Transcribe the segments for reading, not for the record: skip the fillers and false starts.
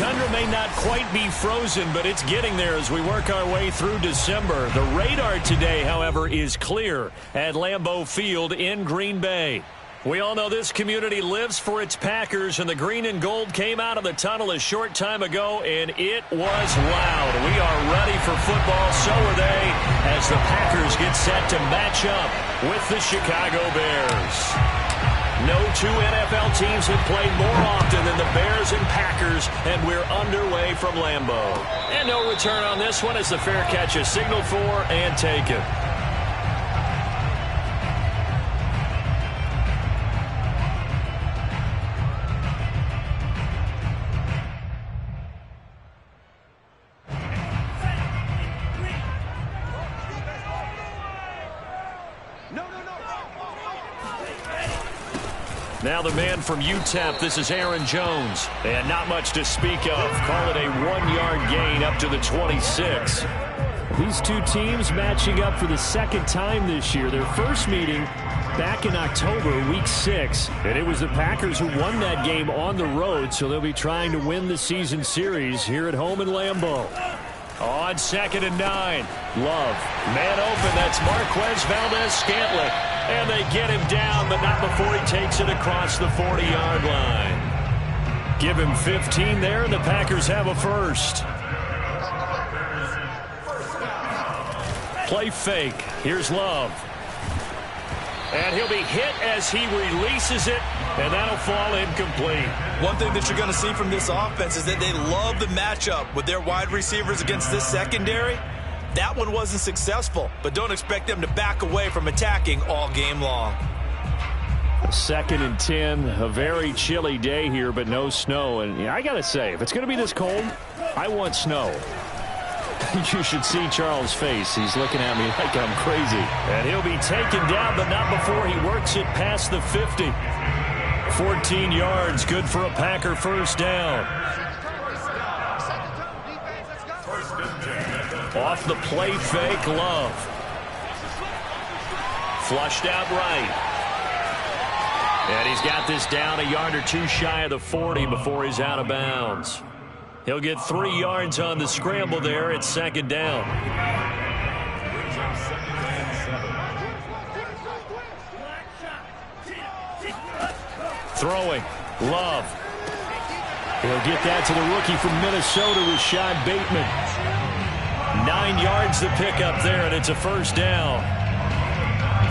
tundra may not quite be frozen, but it's getting there as we work our way through December. The radar today, however, is clear at Lambeau Field in Green Bay. We all know this community lives for its Packers, and the green and gold came out of the tunnel a short time ago, and it was loud. We are ready for football, so are they, as the Packers get set to match up with the Chicago Bears. No two NFL teams have played more often than the Bears and Packers, and we're underway from Lambeau. And no return on this one as the fair catch is signaled for and taken. Now the man from UTEP, this is Aaron Jones. And not much to speak of. Call it a 1-yard gain up to the 26. These two teams matching up for the second time this year. Their first meeting back in October, week 6. And it was the Packers who won that game on the road, so they'll be trying to win the season series here at home in Lambeau. On 2nd and 9. Love. Man open. That's Marquez Valdez-Scantling. And they get him down, but not before he takes it across the 40-yard line. Give him 15 there, and the Packers have a first. Play fake. Here's Love. And he'll be hit as he releases it, and that'll fall incomplete. One thing that you're going to see from this offense is that they love the matchup with their wide receivers against this secondary. That one wasn't successful, but don't expect them to back away from attacking all game long. 2nd and 10, a very chilly day here, but no snow. And I got to say, if it's going to be this cold, I want snow. You should see Charles' face. He's looking at me like I'm crazy. And he'll be taken down, but not before he works it past the 50. 14 yards, good for a Packer first down. Off the play fake, Love. Flushed out right. And he's got this down a yard or two shy of the 40 before he's out of bounds. He'll get 3 yards on the scramble there at 2nd down. Throwing. Love. He'll get that to the rookie from Minnesota, Rashad Bateman. 9 yards to pick up there, and it's a first down.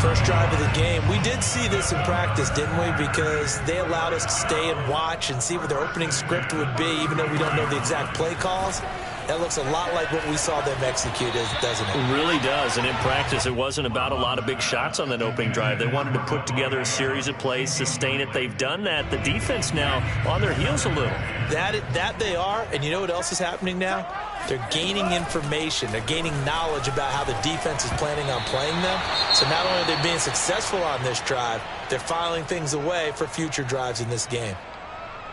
First drive of the game. We did see this in practice, didn't we? Because they allowed us to stay and watch and see what their opening script would be, even though we don't know the exact play calls. That looks a lot like what we saw them execute, doesn't it? It really does. And in practice, it wasn't about a lot of big shots on that opening drive. They wanted to put together a series of plays, sustain it. They've done that. The defense now on their heels a little. That they are. And you know what else is happening now? They're gaining information. They're gaining knowledge about how the defense is planning on playing them. So not only are they being successful on this drive, they're filing things away for future drives in this game.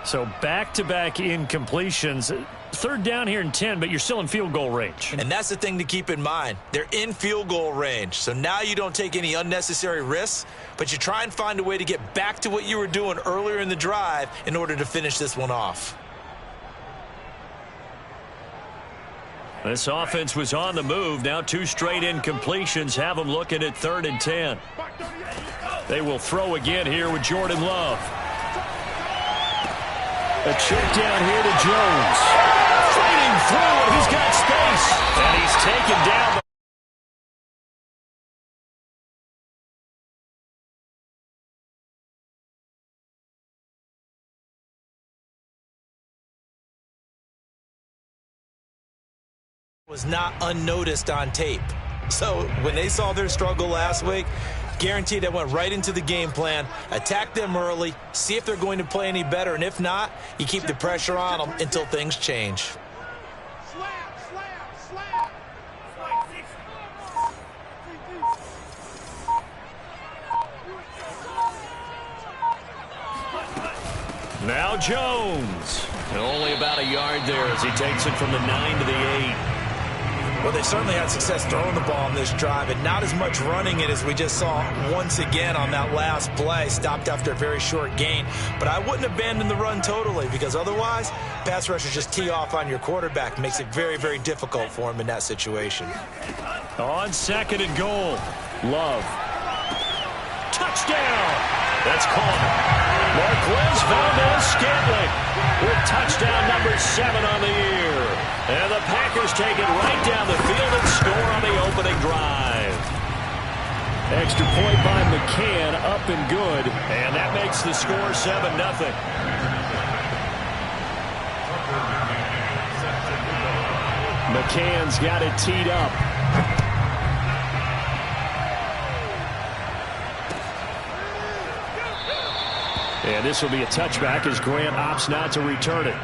So back-to-back incompletions. 3rd down here and 10, but you're still in field goal range. And that's the thing to keep in mind. They're in field goal range. So now you don't take any unnecessary risks, but you try and find a way to get back to what you were doing earlier in the drive in order to finish this one off. This offense was on the move. Now 2 straight incompletions have them looking at 3rd and 10. They will throw again here with Jordan Love. A check down here to Jones. Fighting through, and he's got space. And he's taken down. Was not unnoticed on tape. So when they saw their struggle last week, guaranteed they went right into the game plan, attack them early, see if they're going to play any better, and if not, you keep the pressure on them until things change. Now Jones. And only about a yard there as he takes it from the 9 to the 8. Well, they certainly had success throwing the ball on this drive, and not as much running it as we just saw once again on that last play. Stopped after a very short gain. But I wouldn't abandon the run totally, because otherwise, pass rushers just tee off on your quarterback. Makes it very, very difficult for him in that situation. On 2nd and goal, Love. touchdown. That's caught. Marquez Valdez-Scantling with touchdown number 7 on the year. And the Packers take it right down the field and score on the opening drive. Extra point by McCann, up and good. And that makes the score 7-0. McCann's got it teed up. And this will be a touchback as Grant opts not to return it.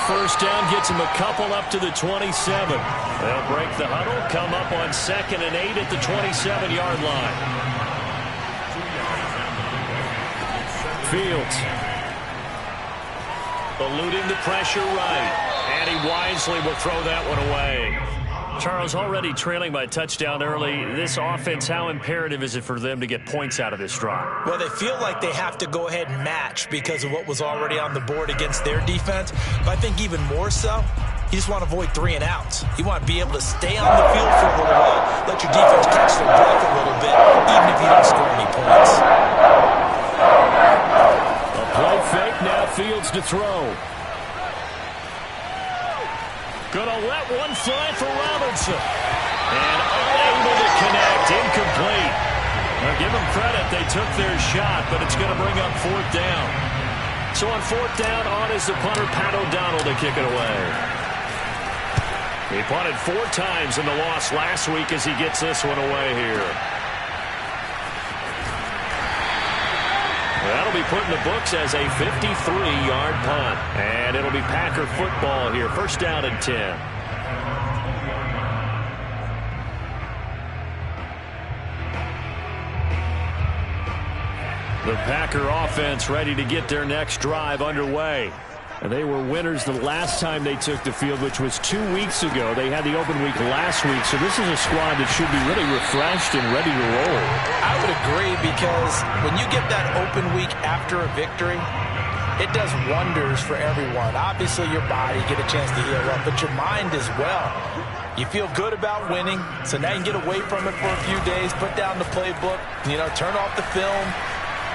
First down gets him a couple up to the 27. They'll break the huddle, come up on 2nd and 8 at the 27-yard line. Fields. Eluding the pressure right. And he wisely will throw that one away. Charles, already trailing by touchdown early. This offense, how imperative is it for them to get points out of this drive? Well, they feel like they have to go ahead and match because of what was already on the board against their defense. But I think even more so, you just want to avoid 3 and outs. You want to be able to stay on the field for a little while, let your defense catch their breath a little bit, even if you don't score any points. A play fake, now Fields to throw. Gonna let one fly for Robinson. And unable to connect, incomplete. Now give them credit, they took their shot, but it's going to bring up 4th down. So on 4th down, on is the punter, Pat O'Donnell, to kick it away. He punted 4 times in the loss last week as he gets this one away here. That'll be put in the books as a 53-yard punt. And it'll be Packer football here. First down and 10. The Packer offense ready to get their next drive underway. And they were winners the last time they took the field, which was 2 weeks ago. They had the open week last week, so this is a squad that should be really refreshed and ready to roll. I would agree, because when you get that open week after a victory, it does wonders for everyone. Obviously, your body, get a chance to heal up, but your mind as well. You feel good about winning, so now you can get away from it for a few days, put down the playbook, turn off the film.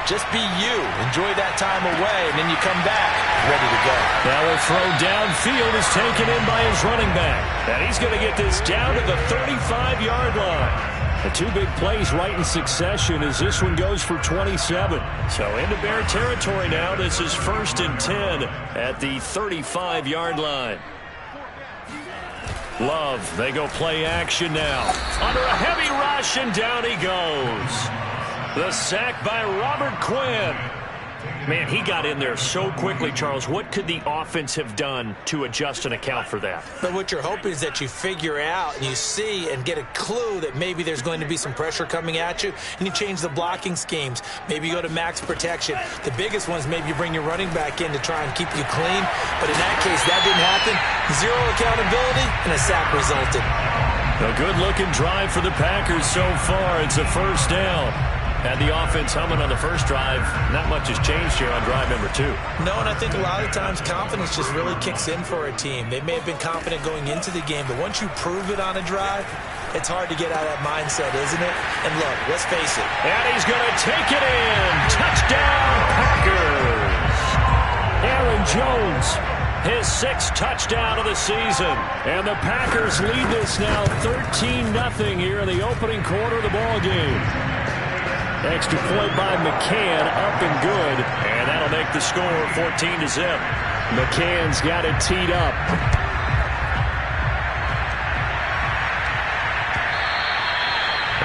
Just be you. Enjoy that time away, and then you come back ready to go. Now a throw downfield is taken in by his running back. And he's going to get this down to the 35-yard line. The 2 big plays right in succession as this one goes for 27. So into Bear territory now. This is 1st and 10 at the 35-yard line. Love, they go play action now. Under a heavy rush, and down he goes. The sack by Robert Quinn. Man, he got in there so quickly, Charles. What could the offense have done to adjust and account for that? But what you're hoping is that you figure out and you see and get a clue that maybe there's going to be some pressure coming at you, and you change the blocking schemes. Maybe you go to max protection. The biggest one is maybe you bring your running back in to try and keep you clean. But in that case, that didn't happen. 0 accountability, and a sack resulted. A good-looking drive for the Packers so far. It's a first down. Had the offense humming on the first drive. Not much has changed here on drive number 2. No, and I think a lot of times confidence just really kicks in for a team. They may have been confident going into the game, but once you prove it on a drive, it's hard to get out of that mindset, isn't it? And look, let's face it. And he's going to take it in. Touchdown, Packers. Aaron Jones. His 6th touchdown of the season. And the Packers lead this now 13-0 here in the opening quarter of the ball game. Extra point by McCann, up and good. And that'll make the score 14-0. McCann's got it teed up.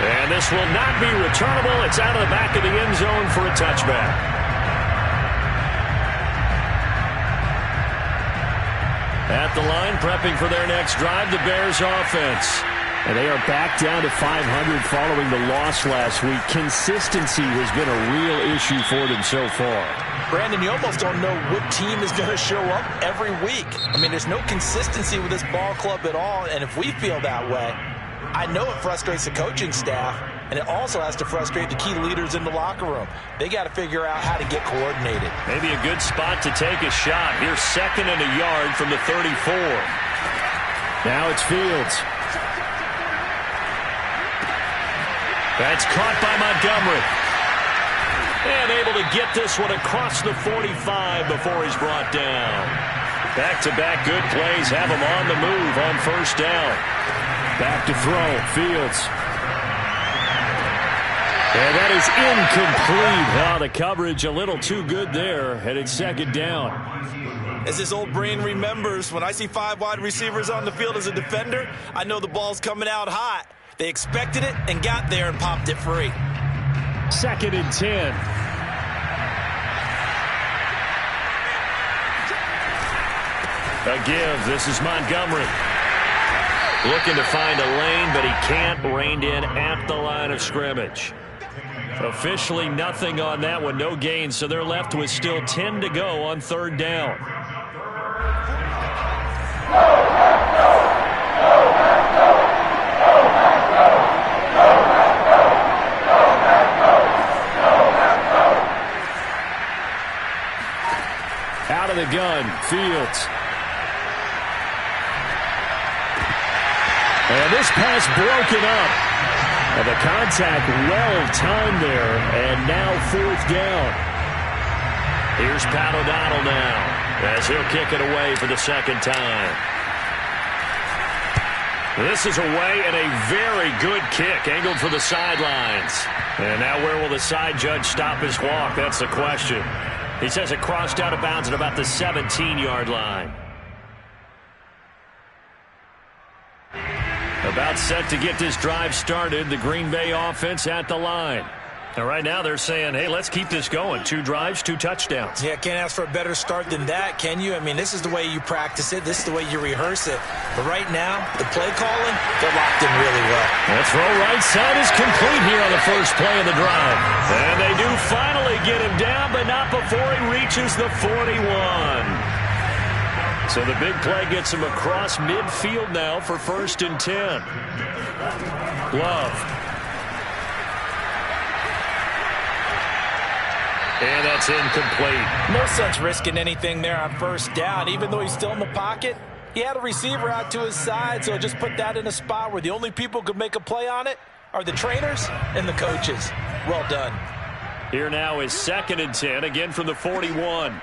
And And this will not be returnable. It's out of the back of the end zone for a touchback. At the line, prepping for their next drive, the Bears offense. And they are back down to 500 following the loss last week. Consistency has been a real issue for them so far. Brandon, you almost don't know what team is going to show up every week. I mean, there's no consistency with this ball club at all, and if we feel that way, I know it frustrates the coaching staff, and it also has to frustrate the key leaders in the locker room. They got to figure out how to get coordinated. Maybe a good spot to take a shot. Here's 2nd and a yard from the 34. Now it's Fields. That's caught by Montgomery. And able to get this one across the 45 before he's brought down. Back-to-back good plays have him on the move on 1st down. Back to throw, Fields. And that is incomplete. Oh, the coverage a little too good there, and it's 2nd down. As this old brain remembers, when I see 5 wide receivers on the field as a defender, I know the ball's coming out hot. They expected it and got there and popped it free. 2nd and 10. A give. This is Montgomery. Looking to find a lane, but he can't. Reined in at the line of scrimmage. Officially nothing on that one. No gain, so they're left with still 10 to go on 3rd down. Out of the gun, Fields. And this pass broken up. And the contact well-timed there, and now 4th down. Here's Pat O'Donnell now, as he'll kick it away for the 2nd time. This is away, and a very good kick, angled for the sidelines. And now where will the side judge stop his walk? That's the question. He says it crossed out of bounds at about the 17-yard line. About set to get this drive started, the Green Bay offense at the line. And right now they're saying, hey, let's keep this going. 2 drives, 2 touchdowns. Yeah, can't ask for a better start than that, can you? I mean, this is the way you practice it. This is the way you rehearse it. But right now, the play calling, they're locked in really well. That throw right side is complete here on the first play of the drive. And they do finally get him down, but not before he reaches the 41. So the big play gets him across midfield now for 1st and 10. Love. And that's incomplete. No sense risking anything there on 1st down. Even though he's still in the pocket, he had a receiver out to his side, so just put that in a spot where the only people who could make a play on it are the trainers and the coaches. Well done. Here now is 2nd and 10, again from the 41.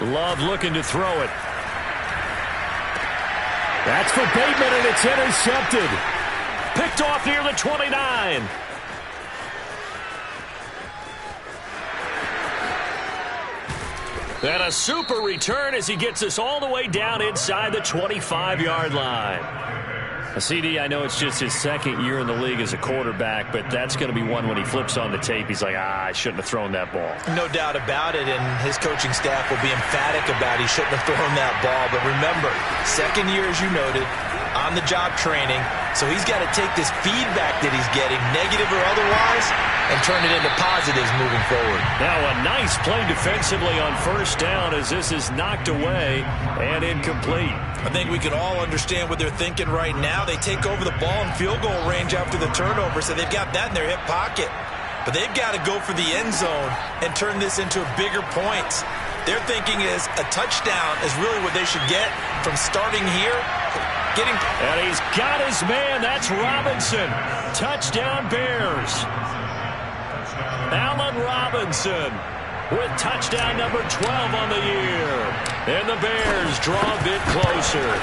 Love looking to throw it. That's for Bateman, and it's intercepted. Picked off near the 29. And a super return as he gets us all the way down inside the 25-yard line. CD, I know it's just his 2nd year in the league as a quarterback, but that's going to be one when he flips on the tape. He's like, I shouldn't have thrown that ball. No doubt about it, and his coaching staff will be emphatic about he shouldn't have thrown that ball. But remember, 2nd year, as you noted, on-the-job training, so he's got to take this feedback that he's getting, negative or otherwise, and turn it into positives moving forward. Now a nice play defensively on 1st down as this is knocked away and incomplete. I think we can all understand what they're thinking right now. They take over the ball in field goal range after the turnover, so they've got that in their hip pocket. But they've got to go for the end zone and turn this into bigger points. Their thinking is a touchdown is really what they should get from starting here. And he's got his man. That's Robinson. Touchdown Bears. Allen Robinson with touchdown number 12 on the year. And the Bears draw a bit closer.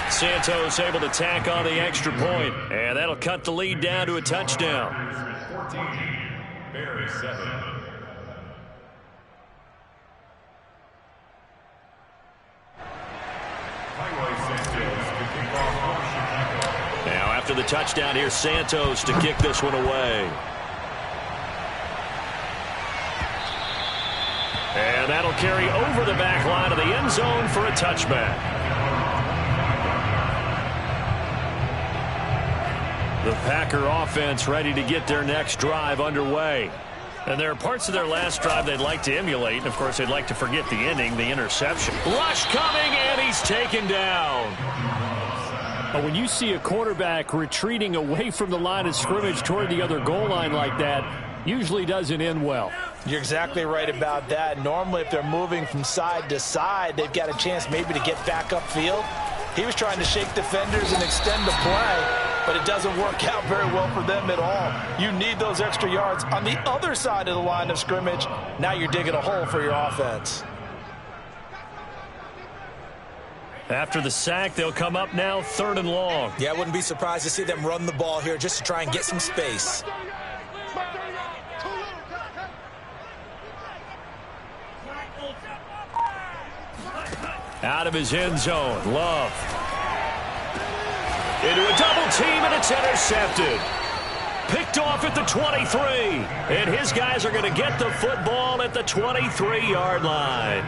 Santos able to tack on the extra point, and that'll cut the lead down to a touchdown. 14, Bears 7. after the touchdown. Here's Santos to kick this one away. And that'll carry over the back line of the end zone for a touchback. The Packer offense ready to get their next drive underway. And there are parts of their last drive they'd like to emulate. And, of course, they'd like to forget the ending, the interception. Lush coming, and he's taken down. When you see a quarterback retreating away from the line of scrimmage toward the other goal line like that, usually doesn't end well. You're exactly right about that. Normally, if they're moving from side to side, they've got a chance maybe to get back upfield. He was trying to shake defenders and extend the play, but it doesn't work out very well for them at all. You need those extra yards on the other side of the line of scrimmage. Now you're digging a hole for your offense. After the sack, they'll come up now 3rd and long. Yeah, I wouldn't be surprised to see them run the ball here just to try and get some space. Out of his end zone, Love. Into a double team, and it's intercepted. Picked off at the 23. And his guys are going to get the football at the 23-yard line.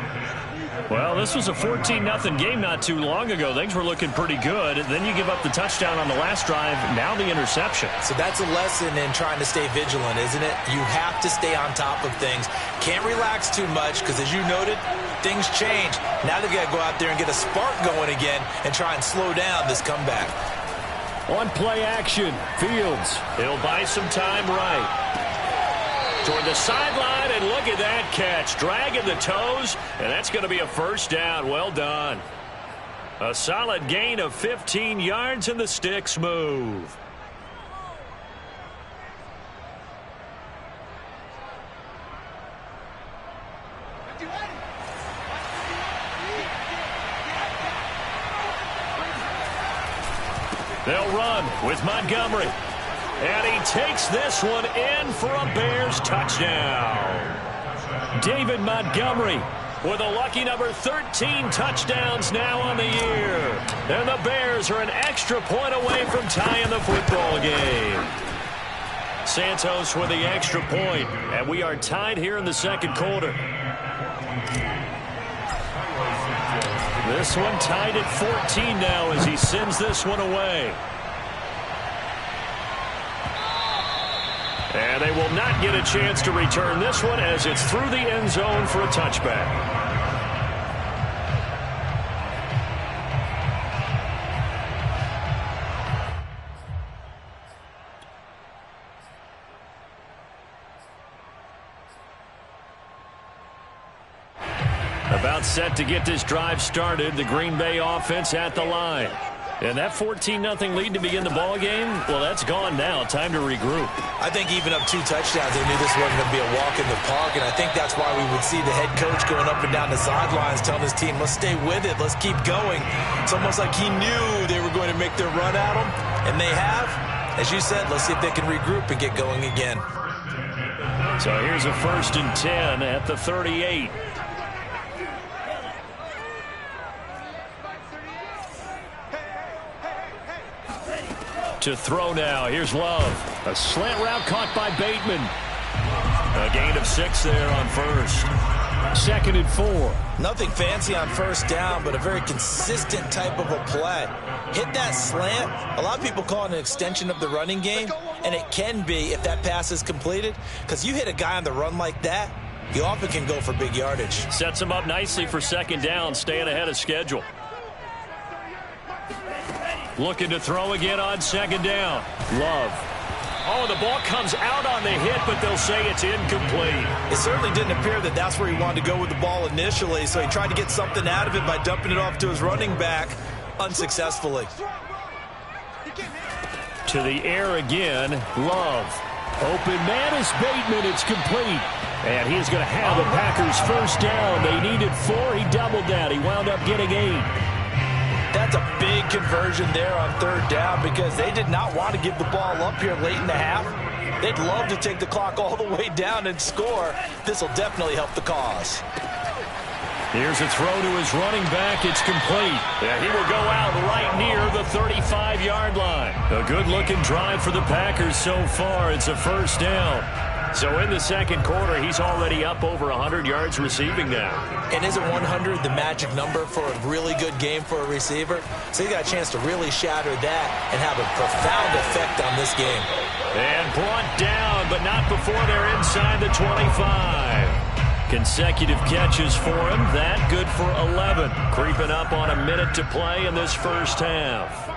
Well, this was a 14-0 game not too long ago. Things were looking pretty good. Then you give up the touchdown on the last drive. Now the interception. So that's a lesson in trying to stay vigilant, isn't it? You have to stay on top of things. Can't relax too much because, as you noted, things change. Now they've got to go out there and get a spark going again and try and slow down this comeback. On play action, Fields. He'll buy some time right. Toward the sideline, and look at that catch. Dragging the toes, and that's going to be a first down. Well done. A solid gain of 15 yards, and the sticks move. They'll run with Montgomery. And he takes this one in for a Bears touchdown. David Montgomery with a lucky number 13 touchdowns now on the year. And the Bears are an extra point away from tying the football game. Santos with the extra point, and we are tied here in the second quarter. This one tied at 14 now as he sends this one away. And they will not get a chance to return this one as it's through the end zone for a touchback. About set to get this drive started. The Green Bay offense at the line. And that 14-0 lead to begin the ball game, well, that's gone now. Time to regroup. I think even up 2 touchdowns, they knew this wasn't going to be a walk in the park, and I think that's why we would see the head coach going up and down the sidelines telling his team, let's stay with it, let's keep going. It's almost like he knew they were going to make their run at him, and they have. As you said, let's see if they can regroup and get going again. So here's a 1st and 10 at the 38. To throw now. Here's Love. A slant route caught by Bateman. A gain of 6 there on first. 2nd and 4. Nothing fancy on first down, but a very consistent type of a play. Hit that slant. A lot of people call it an extension of the running game, and it can be if that pass is completed, because you hit a guy on the run like that, you often can go for big yardage. Sets him up nicely for 2nd down, staying ahead of schedule. Looking to throw again on 2nd down. Love. Oh, the ball comes out on the hit, but they'll say it's incomplete. It certainly didn't appear that that's where he wanted to go with the ball initially, so he tried to get something out of it by dumping it off to his running back unsuccessfully. To the air again, Love. Open man is Bateman. It's complete. And he's going to have the Packers first down. They needed 4. He doubled that. He wound up getting 8. That's a big conversion there on 3rd down because they did not want to give the ball up here late in the half. They'd love to take the clock all the way down and score. This will definitely help the cause. Here's a throw to his running back. It's complete. Yeah, he will go out right near the 35-yard line. A good-looking drive for the Packers so far. It's a first down. So in the second quarter, he's already up over 100 yards receiving now. And isn't 100 the magic number for a really good game for a receiver? So he got a chance to really shatter that and have a profound effect on this game. And brought down, but not before they're inside the 25. Consecutive catches for him. That good for 11. Creeping up on a minute to play in this first half.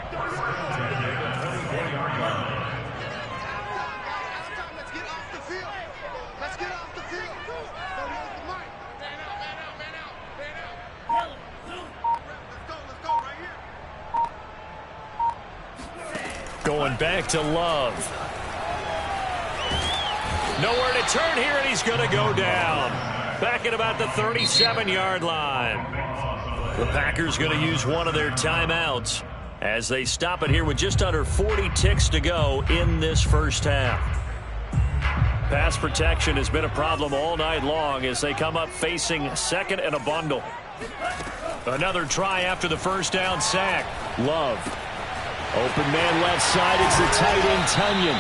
Going back to Love. Nowhere to turn here, and he's going to go down. Back at about the 37-yard line. The Packers going to use one of their timeouts as they stop it here with just under 40 ticks to go in this first half. Pass protection has been a problem all night long as they come up facing second and a bundle. Another try after the first down sack. Love. Open man left side. It's the tight end, Tunyon.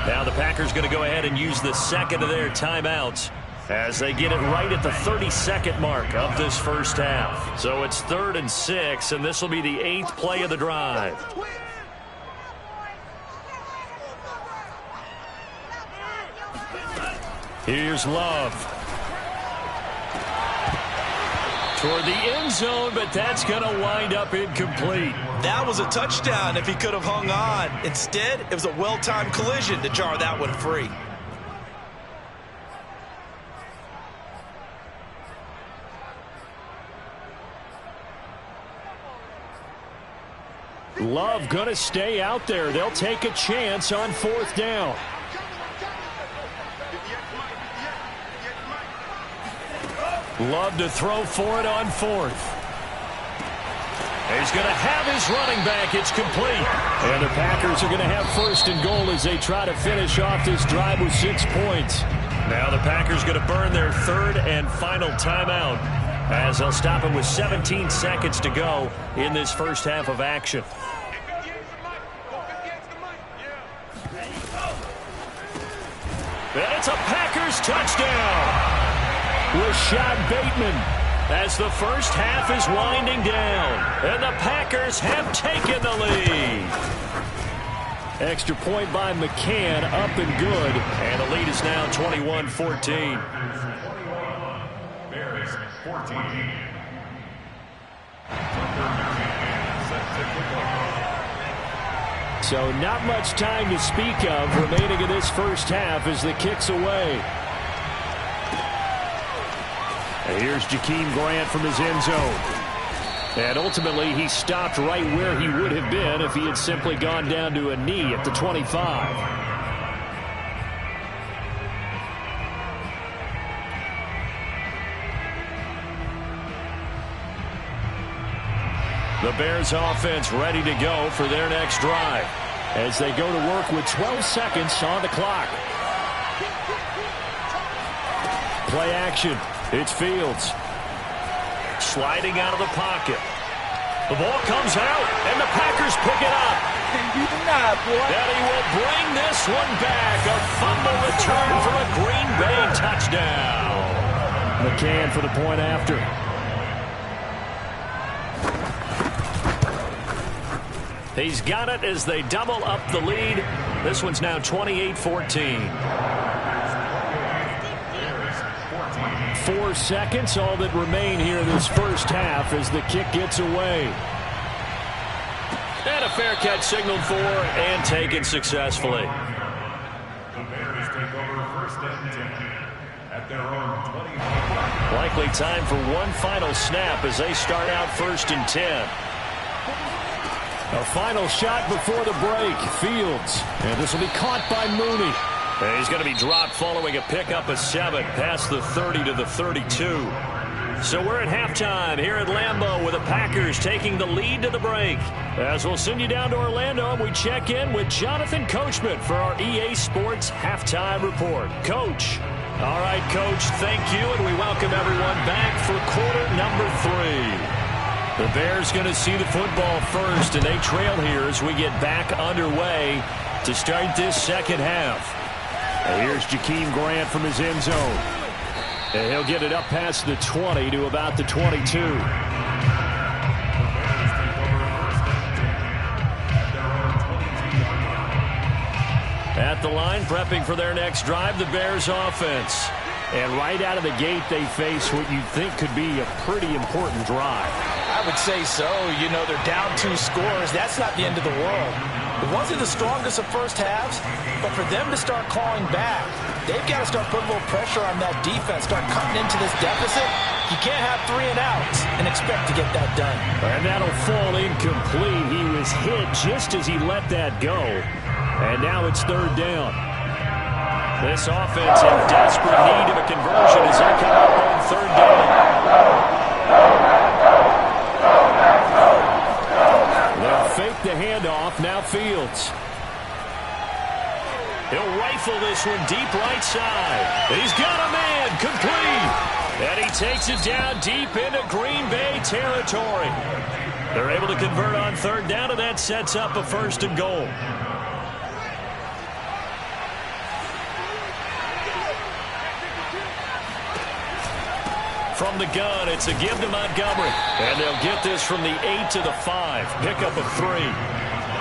Now the Packers going to go ahead and use the second of their timeouts as they get it right at the 32nd mark of this first half. So it's 3rd and 6, and this will be the 8th play of the drive. Here's Love. Toward the end zone, but that's going to wind up incomplete. That was a touchdown if he could have hung on. Instead, it was a well-timed collision to jar that one free. Love going to stay out there. They'll take a chance on 4th down. Love to throw for it on 4th. He's going to have his running back. It's complete. And the Packers are going to have 1st and goal as they try to finish off this drive with 6 points. Now the Packers going to burn their 3rd and final timeout as they'll stop it with 17 seconds to go in this first half of action. And it's a Packers touchdown. Rashad Bateman. As the first half is winding down, and the Packers have taken the lead. Extra point by McCann, up and good. And the lead is now 21-14. Bears 14. So not much time to speak of remaining in this first half as the kick's away. And here's Jakeem Grant from his end zone. And ultimately, he stopped right where he would have been if he had simply gone down to a knee at the 25. The Bears offense ready to go for their next drive as they go to work with 12 seconds on the clock. Play action. It's Fields. Sliding out of the pocket. The ball comes out, and the Packers pick it up. And he will bring this one back. A fumble return for a Green Bay touchdown. McCann for the point after. He's got it as they double up the lead. This one's now 28-14. 4 seconds, all that remain here in this first half as the kick gets away. And a fair catch signaled for and taken successfully. The Bears take over 1st and 10 at their own 20. Likely time for one final snap as they start out 1st and 10. A final shot before the break. Fields. And this will be caught by Mooney. And he's going to be dropped following a pickup of 7 past the 30 to the 32. So we're at halftime here at Lambeau with the Packers taking the lead to the break. As we'll send you down to Orlando and we check in with Jonathan Coachman for our EA Sports Halftime Report. Coach. All right, Coach, thank you, and we welcome everyone back for quarter number 3. The Bears going to see the football first, and they trail here as we get back underway to start this second half. And here's Jakeem Grant from his end zone. And he'll get it up past the 20 to about the 22. At the line, prepping for their next drive, the Bears offense. And right out of the gate, they face what you think could be a pretty important drive. I would say so. You know, they're down 2 scores. That's not the end of the world. It wasn't the strongest of first halves, but for them to start clawing back, they've got to start putting a little pressure on that defense, start cutting into this deficit. You can't have 3 and outs and expect to get that done. And that'll fall incomplete. He was hit just as he let that go. And now it's 3rd down. This offense in desperate need of a conversion as they come up on 3rd down. They'll fake the handoff. Now Fields. He'll rifle this one deep right side. He's got a man. Complete. And he takes it down deep into Green Bay territory. They're able to convert on 3rd down, and that sets up a 1st and goal. From the gun, it's a give to Montgomery. And they'll get this from the 8 to the 5. Pickup of 3.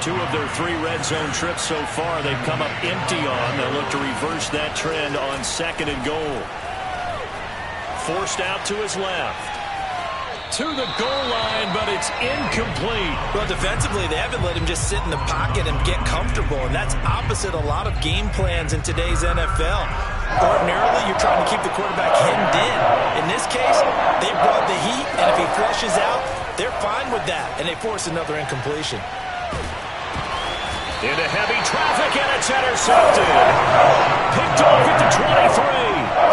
2 of their 3 red zone trips so far they've come up empty on. They'll look to reverse that trend on 2nd and goal. Forced out to his left. To the goal line, but it's incomplete. Well, defensively, they haven't let him just sit in the pocket and get comfortable, and that's opposite a lot of game plans in today's NFL. Ordinarily, you're trying to keep the quarterback hemmed in. In this case, they brought the heat, and if he flushes out, they're fine with that, and they force another incompletion. Into heavy traffic, and it's intercepted. Picked off at the 23.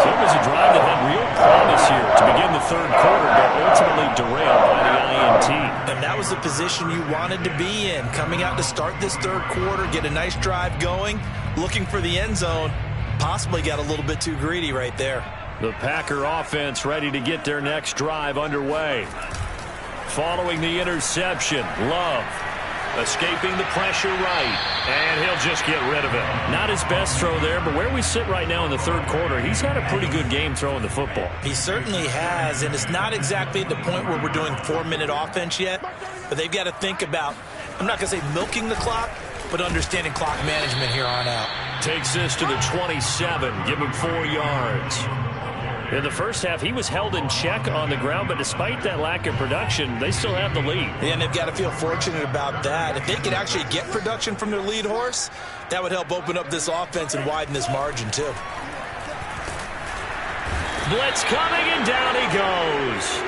So it was a drive that had real promise here to begin the 3rd quarter, but ultimately derailed by the INT. And that was the position you wanted to be in. Coming out to start this 3rd quarter, get a nice drive going, looking for the end zone. Possibly got a little bit too greedy right there. The Packer offense ready to get their next drive underway. Following the interception, Love escaping the pressure right, and he'll just get rid of it. Not his best throw there, but where we sit right now in the 3rd quarter, he's had a pretty good game throwing the football. He certainly has, and it's not exactly at the point where we're doing 4-minute offense yet, but they've got to think about, I'm not going to say milking the clock, but understanding clock management here on out. Takes this to the 27, give him 4 yards. In the first half, he was held in check on the ground, but despite that lack of production, they still have the lead. And they've got to feel fortunate about that. If they could actually get production from their lead horse, that would help open up this offense and widen this margin, too. Blitz coming, and down he goes.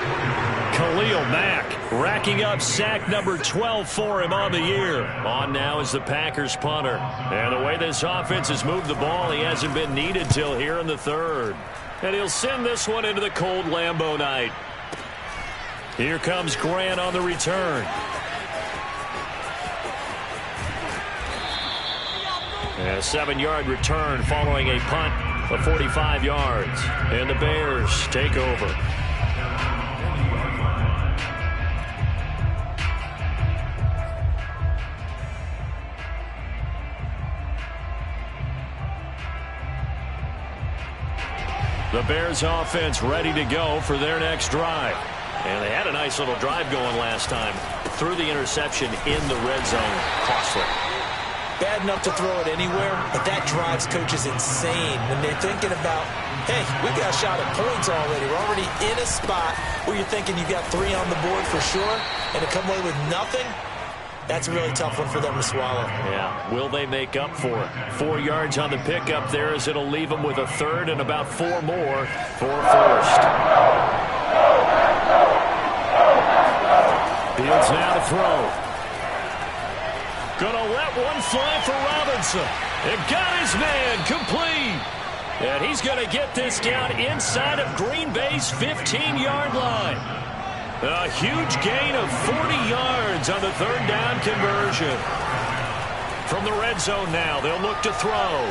Khalil Mack racking up sack number 12 for him on the year. On now is the Packers punter. And the way this offense has moved the ball, he hasn't been needed till here in the 3rd. And he'll send this one into the cold Lambeau night. Here comes Grant on the return. And a 7-yard return following a punt of 45 yards. And the Bears take over. The Bears offense ready to go for their next drive. And they had a nice little drive going last time. Threw the interception in the red zone. Costly. Bad enough to throw it anywhere, but that drives coaches insane when they're thinking about, hey, we got a shot at points already. We're already in a spot where you're thinking you got 3 on the board for sure, and to come away with nothing, that's a really tough one for them to swallow. Yeah, will they make up for it? 4 yards on the pickup there as it'll leave them with a 3rd and about 4 more for 1st. Fields now to throw. Gonna let one fly for Robinson. It got his man complete. And he's gonna get this down inside of Green Bay's 15-yard line. A huge gain of 40 yards on the 3rd down conversion. From the red zone now, they'll look to throw.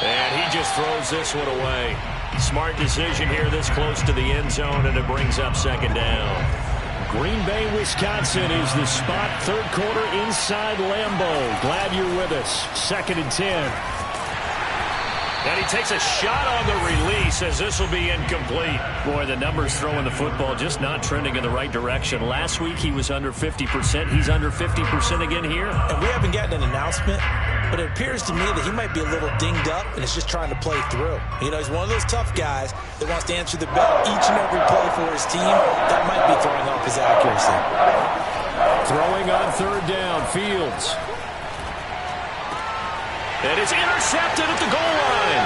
And he just throws this one away. Smart decision here this close to the end zone, and it brings up second down. Green Bay, Wisconsin is the spot. Third quarter inside Lambeau. Glad you're with us. 2nd and 10. And he takes a shot on the release as this will be incomplete. Boy, the numbers throwing the football just not trending in the right direction. Last week he was under 50%. He's under 50% again here. And we haven't gotten an announcement, but it appears to me that he might be a little dinged up and is just trying to play through. You know, he's one of those tough guys that wants to answer the bell each and every play for his team. That might be throwing off his accuracy. Throwing on 3rd down, Fields. And it's intercepted at the goal line.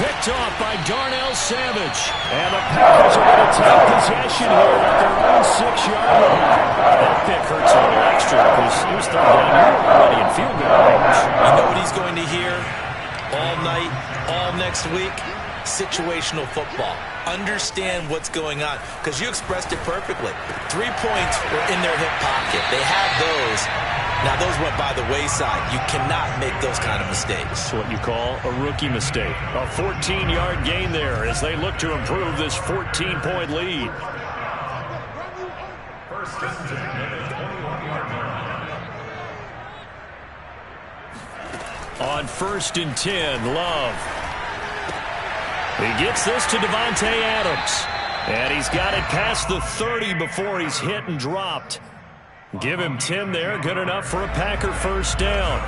Picked off by Darnell Savage. And the Packers are going to take possession here at their own 6-yard line. That pick hurts a little extra because he was 3rd down already in field goal range. You know what he's going to hear all night, all next week? Situational football. Understand what's going on, because you expressed it perfectly. 3 points were in their hip pocket. They had those. Now, those went by the wayside. You cannot make those kind of mistakes. That's what you call a rookie mistake. A 14-yard gain there as they look to improve this 14-point lead. First and 10 at the 21-yard line. On 1st and 10, Love. He gets this to Devontae Adams. And he's got it past the 30 before he's hit and dropped. Give him 10 there. Good enough for a Packer first down.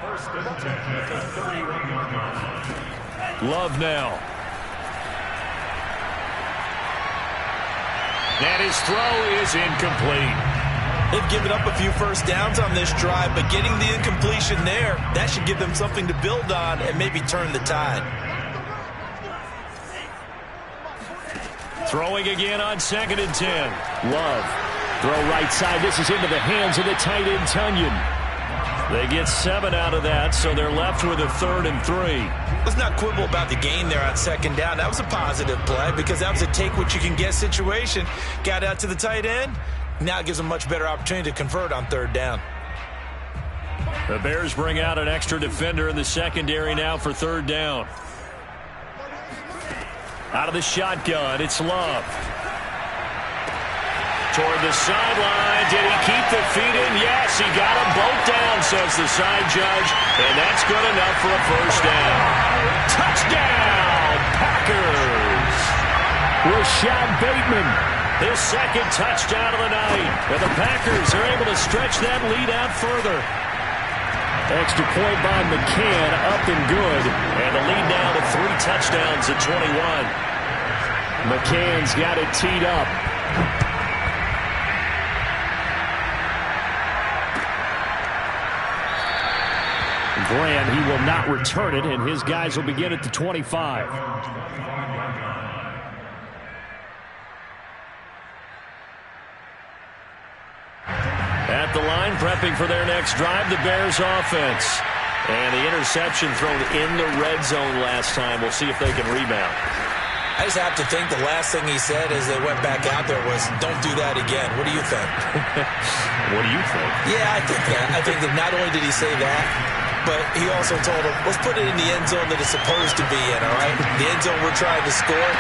First and 10 at the 31-yard line. Love now. And his throw is incomplete. They've given up a few first downs on this drive, but getting the incompletion there, that should give them something to build on and maybe turn the tide. Throwing again on 2nd and 10. Love. Throw right side. This is into the hands of the tight end, Tunyon. They get 7 out of that, so they're left with a 3rd and 3. Let's not quibble about the gain there on 2nd down. That was a positive play because that was a take-what-you-can-get situation. Got out to the tight end. Now it gives them a much better opportunity to convert on 3rd down. The Bears bring out an extra defender in the secondary now for 3rd down. Out of the shotgun, it's Love. Toward the sideline. Did he keep the feet in? Yes, he got them both down, says the side judge. And that's good enough for a first down. Touchdown, Packers! Rashad Bateman. His 2nd touchdown of the night. And the Packers are able to stretch that lead out further. Extra point by McCann, up and good. And the lead now to 3 touchdowns at 21. McCann's got it teed up. Graham, he will not return it, and his guys will begin at the 25. At the line, prepping for their next drive, the Bears offense. And the interception thrown in the red zone last time. We'll see if they can rebound. I just have to think the last thing he said as they went back out there was, don't do that again. What do you think? What do you think? Yeah, I think that. I think that not only did he say that, but he also told him, let's put it in the end zone that it's supposed to be in, all right? The end zone we're trying to score.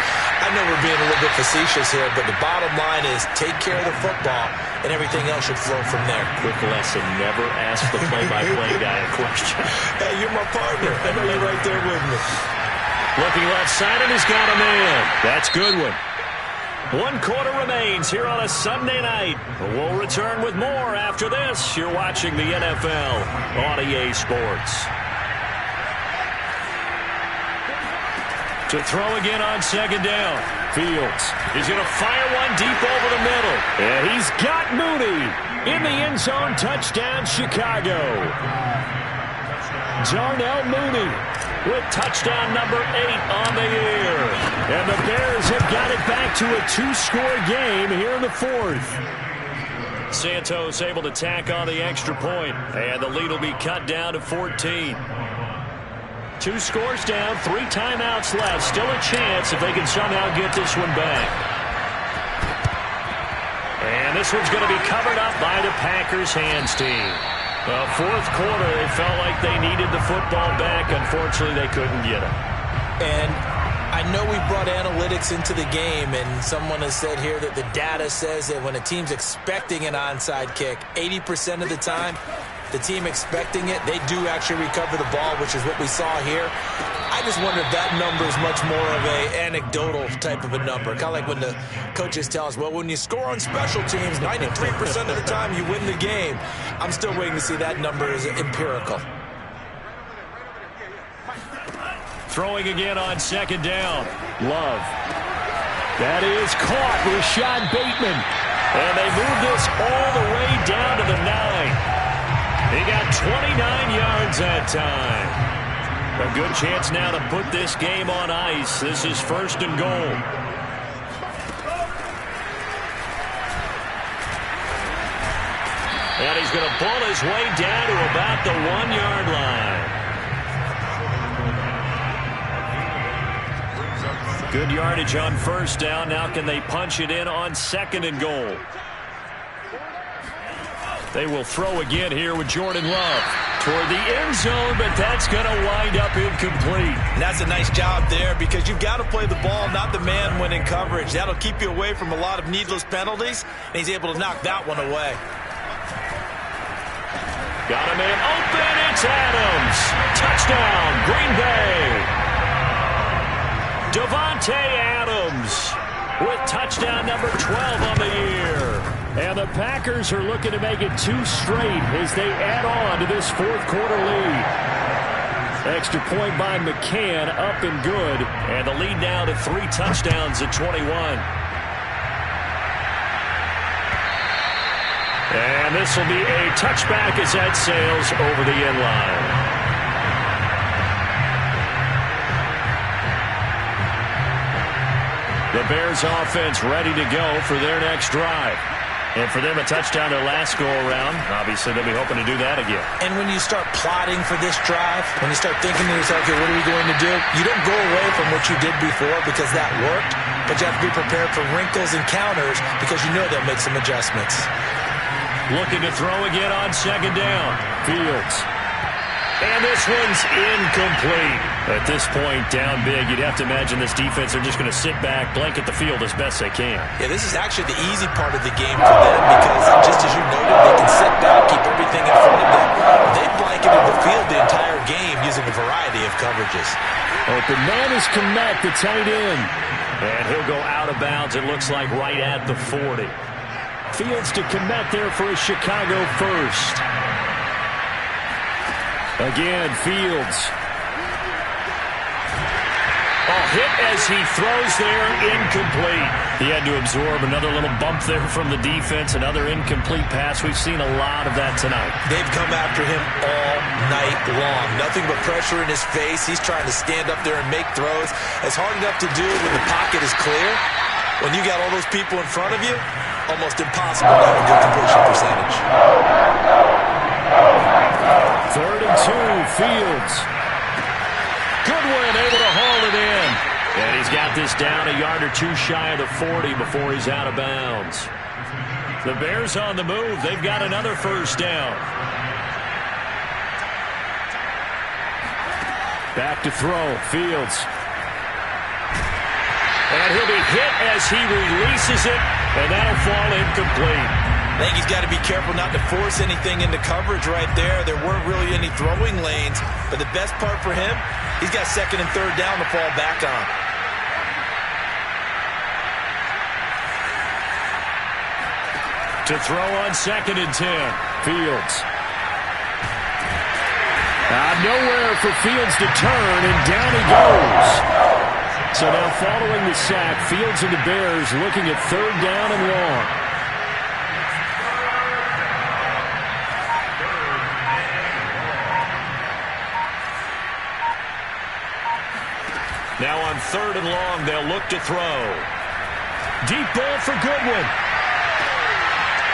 I know we're being a little bit facetious here, but the bottom line is take care of the football, and everything else should flow from there. Quick lesson, never ask the play-by-play guy a question. Hey, you're my partner. I know you're right there with me. Looking left side, and he's got a man. That's a good one. 1 quarter remains here on a Sunday night. We'll return with more after this. You're watching the NFL on EA Sports. To throw again on 2nd down. Fields is going to fire one deep over the middle. And he's got Mooney in the end zone. Touchdown, Chicago. Darnell Mooney with touchdown number 8 on the year. And the Bears have got it back to a 2-score game here in the 4th. Santos able to tack on the extra point, and the lead will be cut down to 14. 2 scores down, 3 timeouts left. Still a chance if they can somehow get this one back. And this one's going to be covered up by the Packers hands team. Fourth quarter, they felt like they needed the football back. Unfortunately, they couldn't get it. And I know we brought analytics into the game, and someone has said here that the data says that when a team's expecting an onside kick, 80% of the time, the team expecting it, they do actually recover the ball, which is what we saw here. I just wonder if that number is much more of a anecdotal type of a number. Kind of like when the coaches tell us, well, when you score on special teams, 93% of the time you win the game. I'm still waiting to see that number is empirical. Throwing again on second down. Love. That is caught. Rashad Bateman. And they move this all the way down to the 9. He got 29 yards that time. A good chance now to put this game on ice. This is first and goal. And he's going to pull his way down to about the 1-yard line. Good yardage on first down. Now can they punch it in on second and goal? They will throw again here with Jordan Love toward the end zone, but that's going to wind up incomplete. And that's a nice job there because you've got to play the ball, not the man when in coverage. That'll keep you away from a lot of needless penalties, and he's able to knock that one away. Got a man open. It's Adams. Touchdown, Green Bay. Davante Adams with touchdown number 12 on the year. And the Packers are looking to make it 2 straight as they add on to this fourth quarter lead. Extra point by McCann, up and good. And the lead now to 3 touchdowns at 21. And this will be a touchback as that sails over the end line. The Bears offense ready to go for their next drive. And for them, a touchdown their last go-around. Obviously, they'll be hoping to do that again. And when you start plotting for this drive, when you start thinking to yourself, okay, what are we going to do? You don't go away from what you did before because that worked, but you have to be prepared for wrinkles and counters because you know they'll make some adjustments. Looking to throw again on second down. Fields. And this one's incomplete. At this point, down big, you'd have to imagine this defense are just going to sit back, blanket the field as best they can. Yeah, this is actually the easy part of the game for them because, just as you noted, they can sit back, keep everything in front of them. They blanketed the field the entire game using a variety of coverages. Open man is Kmet, the tight end. And he'll go out of bounds, it looks like, right at the 40. Fields to Kmet there for a Chicago first. Again, Fields. Hit as he throws there, incomplete. He had to absorb another little bump there from the defense, another incomplete pass. We've seen a lot of that tonight. They've come after him all night long. Nothing but pressure in his face. He's trying to stand up there and make throws. It's hard enough to do when the pocket is clear. When you got all those people in front of you, almost impossible to have a good completion percentage. 3rd and 2, Fields. Goodwin able to haul it in. And he's got this down a yard or 2 shy of the 40 before he's out of bounds. The Bears on the move. They've got another first down. Back to throw. Fields. And he'll be hit as he releases it. And that'll fall incomplete. I think he's got to be careful not to force anything into coverage right there. There weren't really any throwing lanes. But the best part for him, he's got 2nd and 3rd down to fall back on. To throw on 2nd and 10. Fields. Nowhere for Fields to turn, and down he goes. So now following the sack, Fields and the Bears looking at 3rd down and long. Now on 3rd and long, they'll look to throw. Deep ball for Goodwin.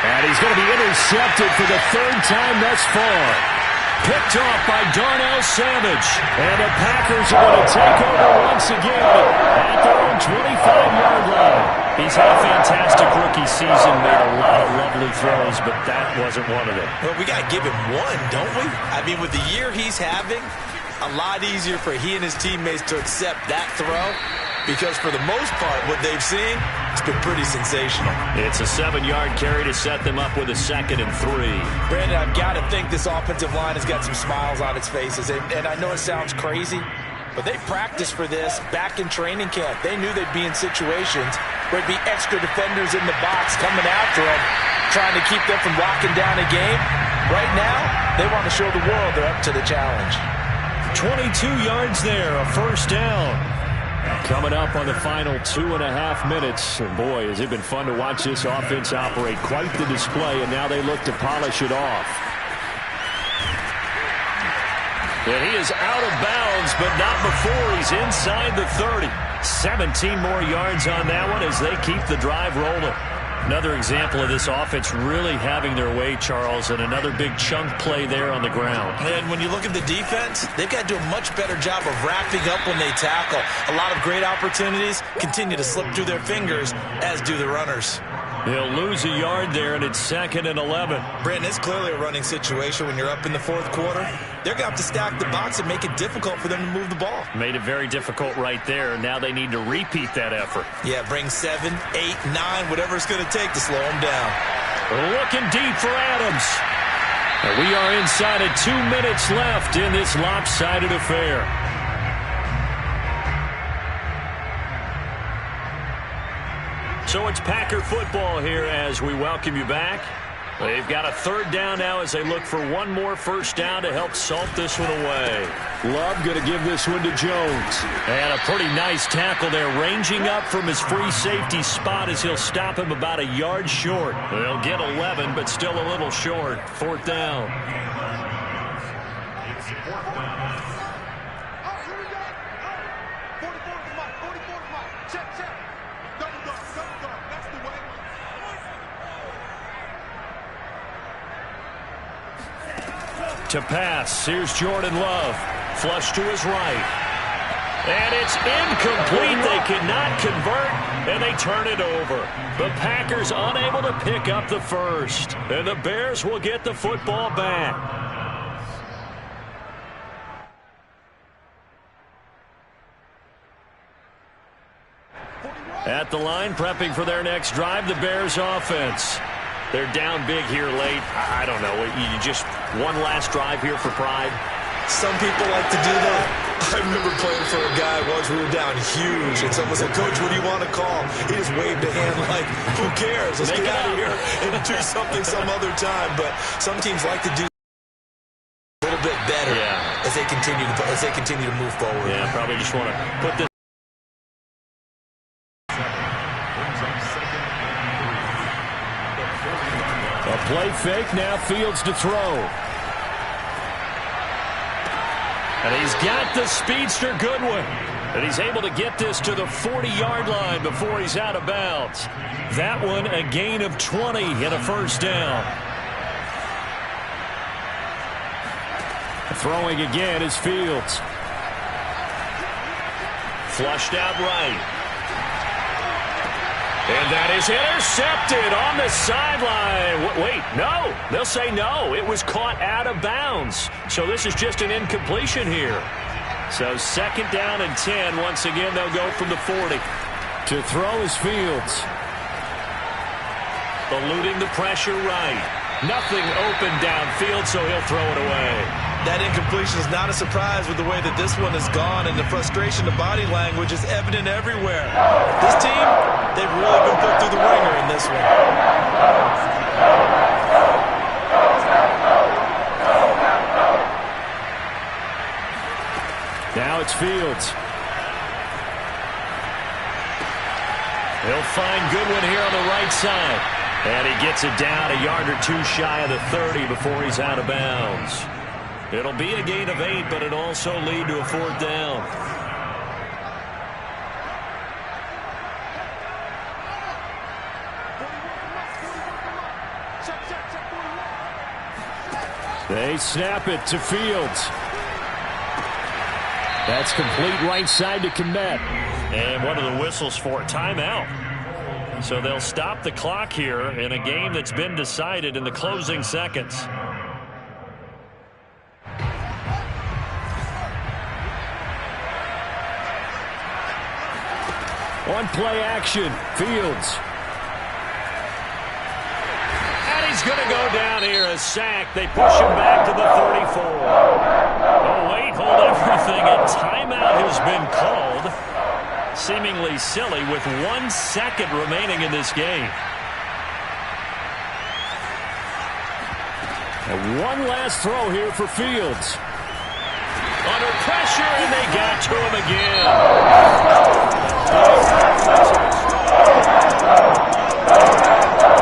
And he's going to be intercepted for the 3rd time thus far. Picked off by Darnell Savage. And the Packers are going to take over once again at their own 25-yard line. He's had a fantastic rookie season, made a lot of lovely throws, but that wasn't one of them. Well, we got to give him one, don't we? I mean, with the year he's having, a lot easier for he and his teammates to accept that throw because for the most part, what they've seen, it's been pretty sensational. It's a 7-yard carry to set them up with a 2nd and 3. Brandon, I've got to think this offensive line has got some smiles on its faces, and I know it sounds crazy, but they practiced for this back in training camp. They knew they'd be in situations where it'd be extra defenders in the box coming after them, trying to keep them from locking down a game. Right now, they want to show the world they're up to the challenge. 22 yards there, a 1st down. Coming up on the final 2.5 minutes. And boy, has it been fun to watch this offense operate. Quite the display, and now they look to polish it off. And he is out of bounds, but not before he's inside the 30. 17 more yards on that one as they keep the drive rolling. Another example of this offense really having their way, Charles, and another big chunk play there on the ground. And when you look at the defense, they've got to do a much better job of wrapping up when they tackle. A lot of great opportunities continue to slip through their fingers, as do the runners. They'll lose a yard there, and it's 2nd and 11. Brandon, it's clearly a running situation when you're up in the 4th quarter. They're going to have to stack the box and make it difficult for them to move the ball. Made it very difficult right there. Now they need to repeat that effort. Yeah, bring 7, 8, 9, whatever it's going to take to slow them down. Looking deep for Adams. And we are inside of 2 minutes left in this lopsided affair. So it's Packer football here as we welcome you back. They've got a 3rd down now as they look for one more 1st down to help salt this one away. Love going to give this one to Jones. And a pretty nice tackle there, ranging up from his free safety spot as he'll stop him about a yard short. They'll get 11, but still a little short. 4th down. To pass, here's Jordan Love. Flush to his right. And it's incomplete. They cannot convert, and they turn it over. The Packers unable to pick up the 1st. And the Bears will get the football back. At the line, prepping for their next drive, the Bears offense. They're down big here late. I don't know. You just one last drive here for pride. Some people like to do that. I remember playing for a guy once. We were down huge, and someone said, "Coach, what do you want to call?" He just waved a hand like, "Who cares? Let's get out of here and do something some other time." But some teams like to do a little bit better as they continue to move forward. Yeah, probably just want to put this. A play fake, now Fields to throw. And he's got the speedster Goodwin. And he's able to get this to the 40-yard line before he's out of bounds. That one a gain of 20 and a 1st down. Throwing again is Fields. Flushed out right. And that is intercepted on the sideline. Wait, no. They'll say no. It was caught out of bounds. So this is just an incompletion here. So 2nd down and 10. Once again, they'll go from the 40. To throw is Fields. Eluding the pressure right. Nothing open downfield, so he'll throw it away. That incompletion is not a surprise with the way that this one has gone, and the frustration, the body language is evident everywhere. This team, they've really been put through the ringer in this one. Now it's Fields. He'll find Goodwin here on the right side. And he gets it down a yard or 2 shy of the 30 before he's out of bounds. It'll be a gain of 8, but it'll also lead to a 4th down. They snap it to Fields. That's complete right side to Komet. And what are the whistles for? Timeout. So they'll stop the clock here in a game that's been decided in the closing seconds. On play action, Fields. And he's going to go down here, a sack. They push him back to the 34. Oh, wait, hold everything. A timeout has been called. Seemingly silly with 1 second remaining in this game. And one last throw here for Fields. Under pressure, and they got to him again.